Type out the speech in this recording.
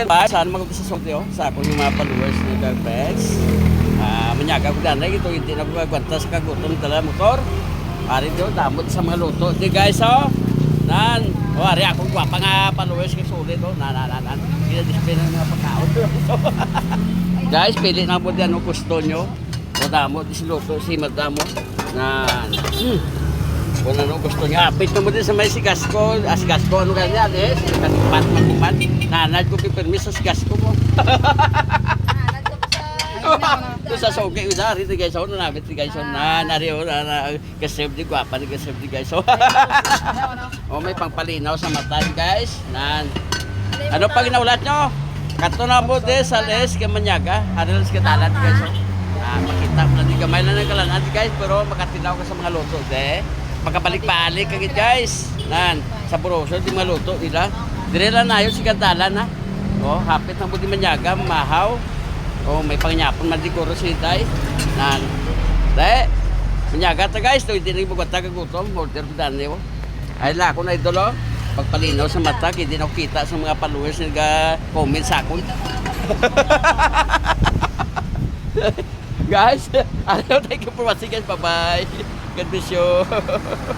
ba? Saan mag sa sorteo? Sa akong yung mga followers ni Garbex. Manyaga ko dyan. Ito hindi na magwanta sa kagutom tala motor. Ari daw, damot sa mga luto. Di guys, oh. Nan. O, ari akong gwapa nga followers kay sulit, oh. Nan. Kina-display ng mga pagkaon. Guys, pili na po dyan ang gusto nyo. O damot, si luto, si madamo. Nan. Kung ano gusto niya, apit na mo din sa may sigas ko. Sigas ko, ano ganyan eh. Katipat-matipat. Nanad ko pipirmis sa sigas ko mo. Ito sa soke, usa, rito guys, ako nabit ni guys, nari o, kasib di guwapa ni kasib di guys. O may pangpalinaw sa mata guys. Ano pag inaulat nyo? Kato na mo de sa les kay Manyaga, harilas ka talat guys. Makita mo na di gamay na ng kalanat guys, pero makatilaw ka sa mga luto de. Magkabalik-balik kagit guys. Sa Buroso di maluto nila. Dire lang na yun si Kandalan ha. O, hapit na mo di Manyaga, mahaw. O, may pangyapon man di kuro si Day. Day, Manyaga ta guys, to hindi rin magwata kagutom. Order ko daan niyo. Ay la, ako na idolo. Pagpalinaw sa mata, hindi na ako kita sa mga followers na comment sa akon. Guys, thank you for watching guys. Bye-bye. God bless you.